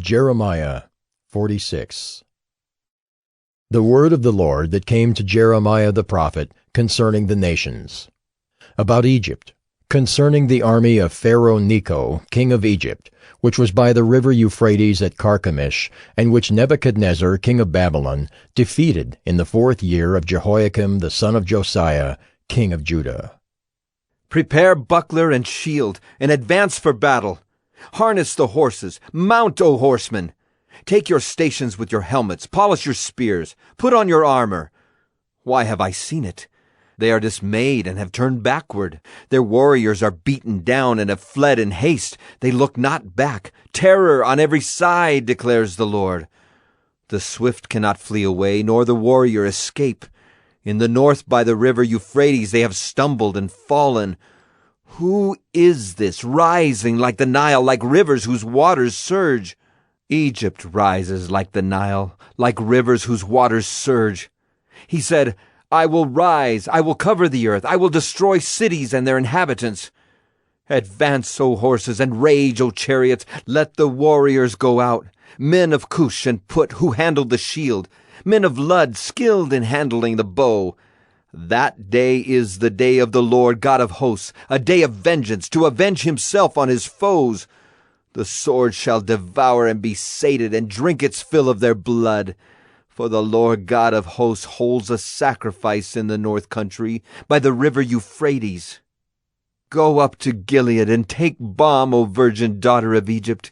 Jeremiah 46. The word of the Lord that came to Jeremiah the prophet concerning the nations. About Egypt, concerning the army of Pharaoh Necho, king of Egypt, which was by the river Euphrates at Carchemish, and which Nebuchadnezzar, king of Babylon, defeated in the 4th year of Jehoiakim the son of Josiah, king of Judah. Prepare buckler and shield, and advance for battle. Harness the horses, mount, O horsemen. Take your stations with your helmets, polish your spears, put on your armor. Why have I seen it? They are dismayed and have turned backward. Their warriors are beaten down and have fled in haste. They look not back. Terror on every side, declares the Lord. The swift cannot flee away, nor the warrior escape. In the north by the river Euphrates they have stumbled and fallen. Who is this rising like the Nile, like rivers whose waters surge? Egypt rises like the Nile, like rivers whose waters surge. He said, I will rise, I will cover the earth, I will destroy cities and their inhabitants. Advance, O horses, and rage, O chariots, let the warriors go out. Men of Cush and Put, who handled the shield, men of Lud, skilled in handling the bow. That day is the day of the Lord God of hosts, a day of vengeance, to avenge himself on his foes. The sword shall devour and be sated, and drink its fill of their blood. For the Lord God of hosts holds a sacrifice in the north country, by the river Euphrates. Go up to Gilead, and take balm, O virgin daughter of Egypt.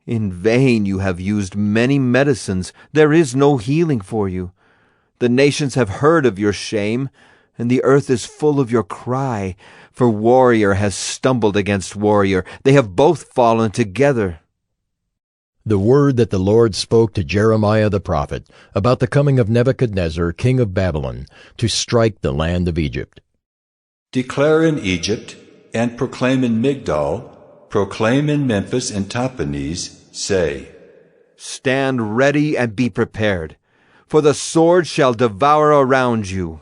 In vain you have used many medicines, there is no healing for you. The nations have heard of your shame, and the earth is full of your cry. For warrior has stumbled against warrior. They have both fallen together. The word that the Lord spoke to Jeremiah the prophet about the coming of Nebuchadnezzar, king of Babylon, to strike the land of Egypt. Declare in Egypt, and proclaim in Migdol, proclaim in Memphis and Tahpanhes, say, Stand ready and be prepared, for the sword shall devour around you.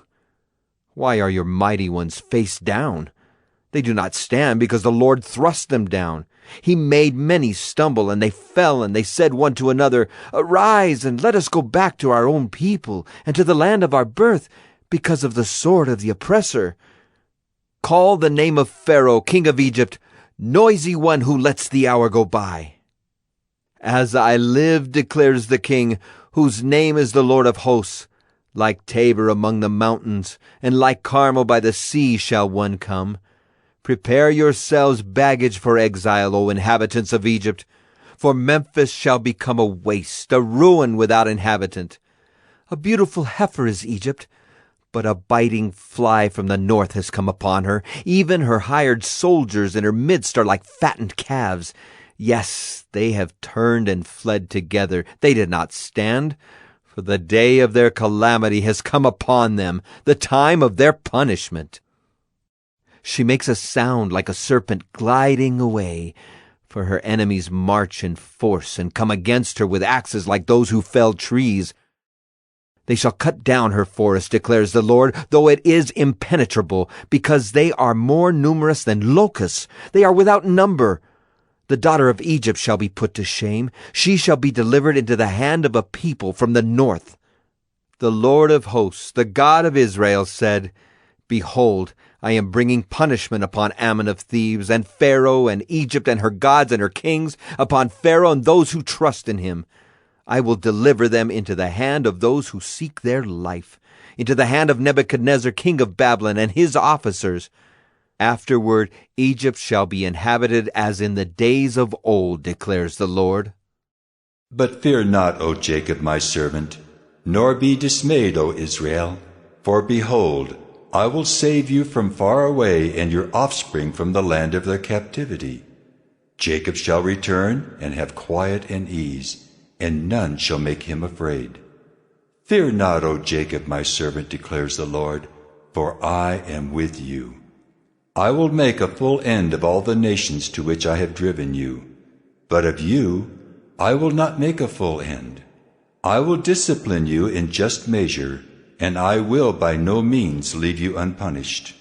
Why are your mighty ones face down? They do not stand because the Lord thrust them down. He made many stumble, and they fell, and they said one to another, Arise, and let us go back to our own people, and to the land of our birth, because of the sword of the oppressor. Call the name of Pharaoh, king of Egypt, noisy one who lets the hour go by. As I live, declares the King, whose name is the Lord of hosts, like Tabor among the mountains, and like Carmel by the sea shall one come. Prepare yourselves baggage for exile, O inhabitants of Egypt, for Memphis shall become a waste, a ruin without inhabitant. A beautiful heifer is Egypt, but a biting fly from the north has come upon her. Even her hired soldiers in her midst are like fattened calves. Yes, they have turned and fled together. They did not stand, for the day of their calamity has come upon them, the time of their punishment. She makes a sound like a serpent gliding away, for her enemies march in force and come against her with axes like those who fell trees. They shall cut down her forest, declares the Lord, though it is impenetrable, because they are more numerous than locusts. They are without number. The daughter of Egypt shall be put to shame. She shall be delivered into the hand of a people from the north. The Lord of hosts, the God of Israel, said, Behold, I am bringing punishment upon Ammon of Thebes, and Pharaoh, and Egypt, and her gods, and her kings, upon Pharaoh and those who trust in him. I will deliver them into the hand of those who seek their life, into the hand of Nebuchadnezzar, king of Babylon, and his officers. Afterward, Egypt shall be inhabited as in the days of old, declares the Lord. But fear not, O Jacob, my servant, nor be dismayed, O Israel, for behold, I will save you from far away, and your offspring from the land of their captivity. Jacob shall return and have quiet and ease, and none shall make him afraid. Fear not, O Jacob, my servant, declares the Lord, for I am with you. I will make a full end of all the nations to which I have driven you. But of you I will not make a full end. I will discipline you in just measure, and I will by no means leave you unpunished.